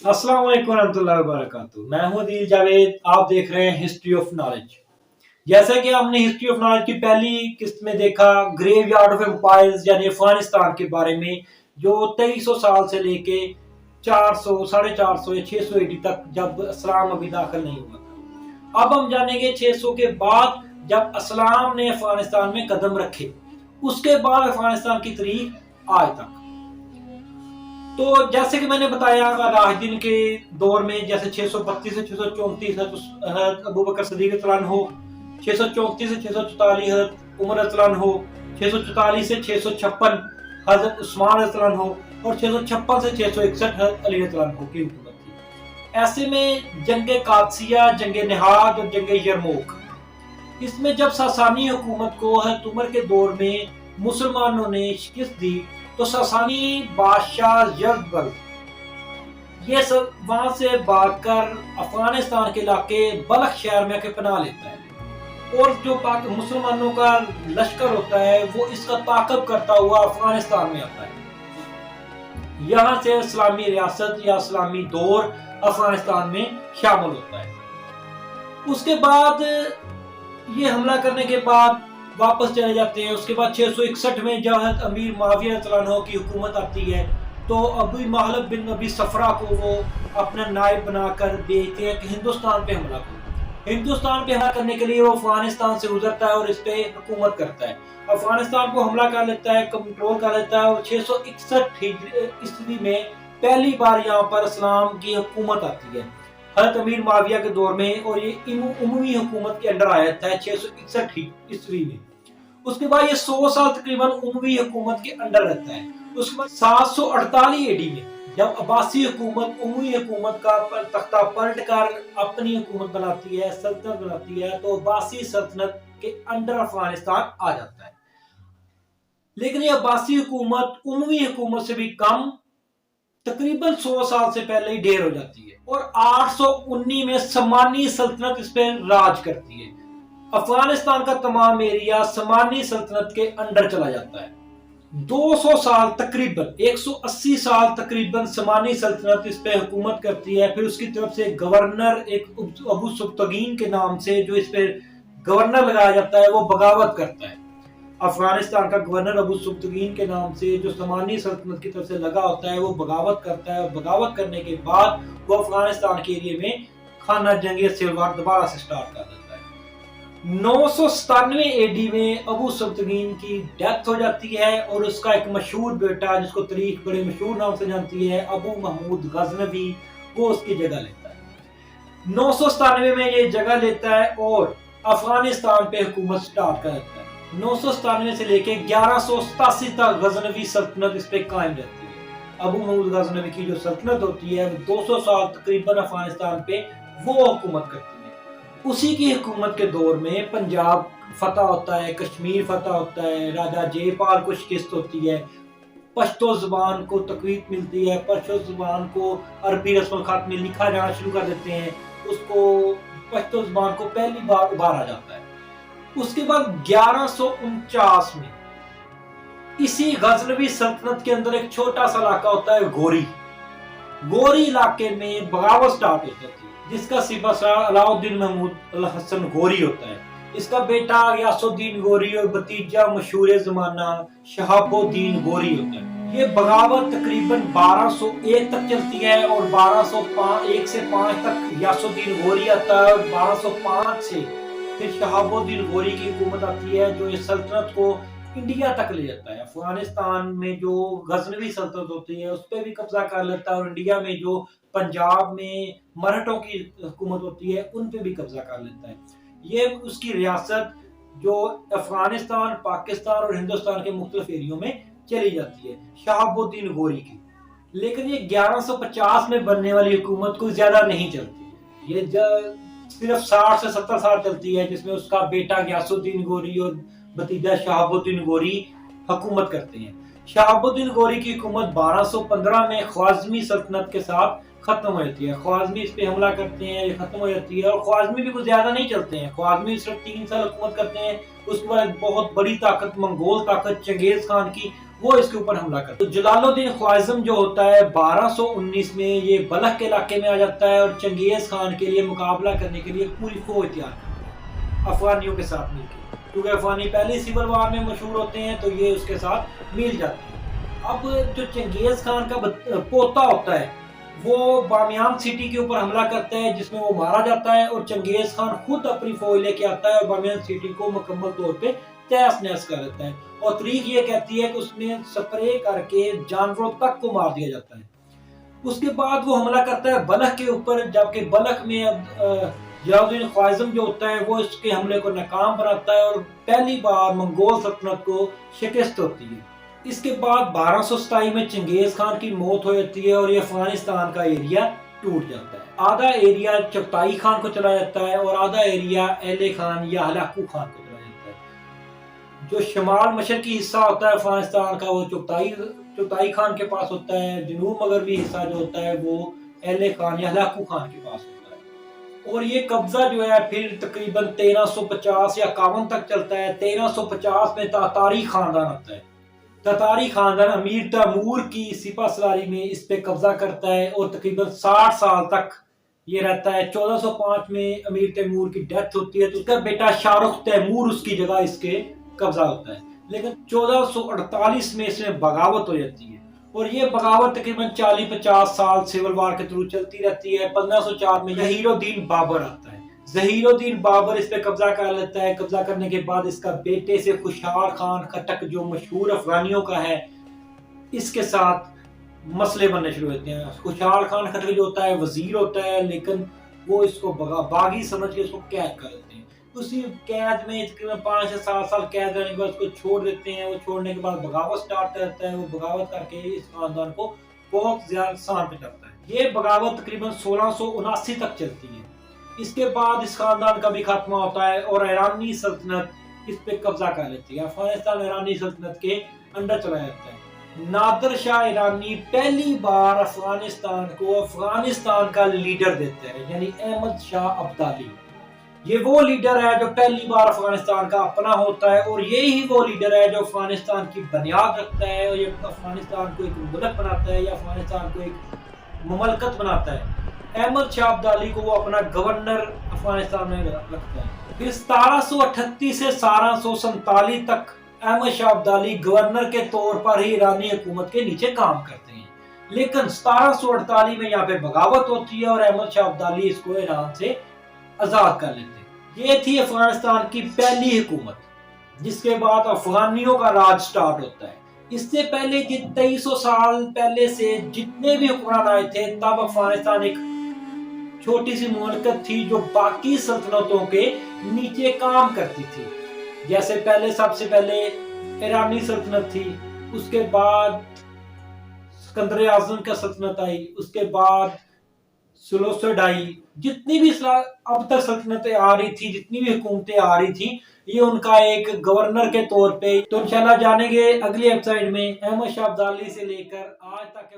अस्सलाम वालेकुम रहमतुल्लाहि व बरकातुहू। मैं हूं अदील जावेद, आप देख रहे हैं हिस्ट्री ऑफ नॉलेज। जैसा कि हमने हिस्ट्री ऑफ नॉलेज की पहली किस्त में देखा ग्रेव यार्ड ऑफ एम्पायर्स यानी अफगानिस्तान के बारे में, जो 2300 साल से लेके 400 450 या 600 एडी तक जब इस्लाम अभी दाखिल नहीं हुआ था। अब हम जानेंगे 600 के बाद जब इस्लाम ने अफगानिस्तान में कदम रखे, उसके बाद अफगानिस्तान की तारीख आज तक। तो जैसे कि मैंने बताया राशिदीन के दौर में जैसे 632 से 634 अबू बकर सिद्दीक़ रज़ियल्लाहु अन्हु, 634 से 644 हज़रत उमर रज़ियल्लाहु अन्हु, 644 से 656 हज़रत उस्मान रज़ियल्लाहु अन्हु और 656 से 661 हज़रत अली रज़ियल्लाहु अन्हु की हुकूमत थी। ऐसे में जंगे कादसिया, जंगे निहाद और जंगे यरमूक, इसमें जब सासानी हुकूमत को हज़रत उमर के दौर में मुसलमानों ने शिकस्त दी तो सासानी बादशाह यज़बल ये सब वहां से भागकर अफगानिस्तान के इलाके बल्ख शहर में आके पनाह लेता है और जो मुसलमानों का लश्कर होता है वो इसका ताक़ब करता हुआ अफगानिस्तान में आता है। यहाँ से इस्लामी रियासत या इस्लामी दौर अफगानिस्तान में शामिल होता है। उसके बाद ये हमला करने के बाद वापस चले जाते हैं। उसके बाद 661 में जब हज़रत अमीर मुआविया रज़ियल्लाहु अन्हु की हुकूमत आती है तो अबू महलब बिन अबी सफरा को वो अपना नायब बनाकर भेजते हैं कि हिंदुस्तान पे हमला करो। हिंदुस्तान पे हमला करने के लिए वो अफगानिस्तान से गुजरता है और इस पे हुकूमत करता है। अफगानिस्तान को हमला कर लेता है, कंट्रोल कर लेता है और 661 ईस्वी में पहली बार यहाँ पर इस्लाम की हुकूमत आती है हज़रत अमीर मुआविया के दौर में, और ये उमवी हुकूमत के अंडर आया था 661 ईस्वी में। उसके बाद ये 100 साल तकरीबन उमवी हुकूमत के अंडर रहता है। उसके बाद 748 एडी में जब अब्बासी हुकूमत उमवी हुकूमत का तख्ता पलट कर अपनी हुकूमत बनाती है, सल्तनत बनाती है, तो अब्बासी सल्तनत के अंडर अफगानिस्तान आ जाता है। लेकिन ये अब्बासी हुकूमत उमवी हुकूमत से भी कम तकरीबन 100 साल से पहले ही ढेर हो जाती है और 819 में समानी सल्तनत इस पे राज करती है। अफगानिस्तान का तमाम एरिया समानी सल्तनत के अंडर चला जाता है। 200 साल तकरीबन 180 साल तकरीबन समानी सल्तनत इस पे हुकूमत करती है। फिर उसकी तरफ से गवर्नर एक अबू सुब्तगीन के नाम से जो इस पे गवर्नर लगाया जाता है वो बगावत करता है। अफगानिस्तान का गवर्नर अबू सुब्तगीन के नाम से जो समानी सल्तनत की तरफ से लगा होता है वो बगावत करता है। बगावत करने के बाद वो अफगानिस्तान के एरिया में खाना जंग सिलवार दोबारा से स्टार्ट कर देता है। 997 एडी में अबू सुब्तगीन की डेथ हो जाती है और उसका एक मशहूर बेटा जिसको तारीख बड़े मशहूर नाम से जानती है अबू महमूद गजनवी, वो उसकी जगह लेता है। 997 में ये जगह लेता है और अफगानिस्तान पे हुकूमत स्टार्ट कर देता है। 997 से लेके 1187 तक गजनवी सल्तनत इस पे कायम रहती है। अबू महमूद गजनवी की जो सल्तनत होती है 200 साल तकरीबन अफगानिस्तान पे वो हुकूमत करती है। उसी की हुकूमत के दौर में पंजाब फतह होता है, कश्मीर फतह होता है, राजा जयपाल को शिकस्त होती है, पश्तो जुबान को तकवीत मिलती है, पश्तो जुबान को अरबी रस्म खत में लिखा जाना शुरू कर देते हैं, उसको पश्तो जुबान को पहली बार उभारा जाता है। उसके बाद 1149 में इसी गजनवी सल्तनत के अंदर एक छोटा सा इलाका होता है गोरी इलाके में बगावत स्टार्ट होती है जिसका सिपह अलाउद्दीन महमूद अल हसन गोरी होता है। इसका बेटा गयासुद्दीन गोरी और भतीजा मशहूर जमाना शहाबुद्दीन गोरी होता है। ये बगावत तकरीबन 1201 तक चलती है और 1201 से 5 तक गयासुद्दीन गोरी आता है और 1205 से फिर शहाबुद्दीन गोरी की हुकूमत आती है जो इस सल्तनत को इंडिया तक ले जाता है। अफगानिस्तान में जो गजनवी सल्तनत होती है उस पर भी कब्जा कर लेता है और इंडिया में जो पंजाब में मराठों की हुकूमत होती है उन पे भी कब्जा कर लेता है। ये उसकी रियासत जो अफगानिस्तान, पाकिस्तान और हिंदुस्तान के मुख्तलिफ एरियो में चली जाती है शहाबुद्दीन गोरी की। लेकिन ये 1150 में बनने वाली हुकूमत को ज्यादा नहीं चलती, ये सिर्फ 60 से 70 साल चलती है जिसमें उसका बेटा गयासुद्दीन गोरी और भतीजा शहाबुद्दीन गोरी हुकूमत करते हैं। शहाबुद्दीन गोरी की हुकूमत 1215 में ख्वाज़मी सल्तनत के साथ खत्म हो जाती है। ख्वाज़मी इस पे हमला करते हैं, ये खत्म हो जाती है और ख्वाज़मी भी कुछ ज्यादा नहीं चलते हैं। ख्वाज़मी सिर्फ 3 साल हुकूमत करते हैं। उसके बाद बहुत बड़ी ताकत मंगोल ताकत चंगेज खान की वो इसके ऊपर हमला करता है। तो जलालुद्दीन ख्वारिज़्म जो होता है 1219 में ये बलख के इलाके में आ जाता है और चंगेज़ खान के लिए मुकाबला करने के लिए पूरी फौज तैयार करता है अफगानियों के साथ मिलकर, क्योंकि अफगानी पहले सिविल वार में मशहूर होते हैं तो ये उसके साथ मिल जाते हैं। अब जो चंगेज़ खान का पोता होता है वो बामियान सिटी के ऊपर हमला करता है जिसमें वो मारा जाता है और चंगेज़ खान खुद अपनी फौज लेके आता है और बामियान सिटी को मुकम्मल तौर पे तहस नहस कर देता है। और तारीख ये कहती है कि उसमें स्प्रे करके जानवरों तक को मार दिया जाता है। उसके बाद वो हमला करता है बलख के ऊपर, जबकि बलख में जलालुद्दीन ख्वारिज़्म जो होता है वो इसके हमले को नाकाम बनाता है और पहली बार मंगोल सल्तनत को शिकस्त होती है। इसके बाद 1227 में चंगेज़ खान की मौत हो जाती है और ये अफगानिस्तान का एरिया टूट जाता है। आधा एरिया चगताई खान को चला जाता है और आधा एरिया एले खान या हलाकू खान को चला जाता है। जो शमाल मशरकी हिस्सा होता है अफगानिस्तान का वो चगताई खान के पास होता है, जनूब मगरबी हिस्सा जो होता है वो एले खान या हलाकू खान के पास होता है। और ये कब्जा जो है फिर तकरीबन 1350 या 51 तक चलता है। 1350 में तातारी खानदान आता है। तातारी खानदान अमीर तैमूर की सिपा सलारी में इस पे कब्जा करता है और तकरीबन 60 साल तक ये रहता है। 1405 में अमीर तैमूर की डेथ होती है तो उसका बेटा शाहरुख तैमूर उसकी जगह इसके कब्जा होता है। लेकिन 1448 में इसमें बगावत हो जाती है और ये बगावत तकरीबन 40-50 साल सिविल वार के थ्रू चलती रहती है। 1504 में ज़हीरुद्दीन बाबर आता है। ज़हीरुद्दीन बाबर इस पे कब्जा कर लेता है। कब्जा करने के बाद इसका बेटे से खुशहाल खान खटक जो मशहूर अफगानियों का है इसके साथ मसले बनने शुरू होते हैं। खुशहाल खान खटक जो होता है वजीर होता है, लेकिन वो इसको बागी समझ के इसको कैद कर लेते हैं। उसी कैद में तकरीबन 5 या 7 साल कैद रहने के बाद उसको छोड़ देते हैं। वो छोड़ने के बाद बगावत स्टार्ट करता है। वो बगावत करके इस खानदान को बहुत ज्यादा नुकसान पहुंचाता है। ये बगावत तकरीबन 1679 तक चलती है। इसके बाद इस खानदान का भी खात्मा होता है और ईरानी सल्तनत इस पे कब्जा कर लेती है। अफगानिस्तान ईरानी सल्तनत के अंडर चला जाता है। नादिर शाह ईरानी पहली बार अफगानिस्तान का लीडर देता है, यानी अहमद शाह अब्दाली। ये वो लीडर है जो पहली बार अफगानिस्तान का अपना होता है और ये ही वो लीडर है जो अफगानिस्तान की बुनियाद रखता है और ये अफगानिस्तान को एक मुल्क बनाता है या अफगानिस्तान को एक मुमलकत बनाता है। अहमद शाह अब्दाली को वो अपना गवर्नर अफगानिस्तान में रखता है। फिर 1738 से 1747 तक अहमद शाह अब्दाली गवर्नर के तौर पर ही ईरानी हुकूमत के नीचे काम करते हैं। लेकिन 1748 में यहाँ पे बगावत होती है और अहमद शाह अब्दाली इसको ईरान से आजाद कर लेते हैं। ये थी अफगानिस्तान की पहली हुकूमत, जिसके बाद अफगानियों का राज स्टार्ट होता है। इससे पहले 2300 साल पहले से जितने भी हुक्मरान आए थे तब अफगानिस्तान एक छोटी सी मुमलकत थी जो बाकी सल्तनतों के नीचे काम करती थी। जैसे पहले सबसे पहले ईरानी सल्तनत थी, उसके बाद सिकंदर आज़म का सल्तनत आई, उसके बाद सुलूसड आई। जितनी भी अब तक सल्तनतें आ रही थी, जितनी भी हुकूमतें आ रही थी, ये उनका एक गवर्नर के तौर पे। तो इंशाल्लाह जानेंगे अगली एपिसोड में अहमद शाह अब्दाली से लेकर आज तक के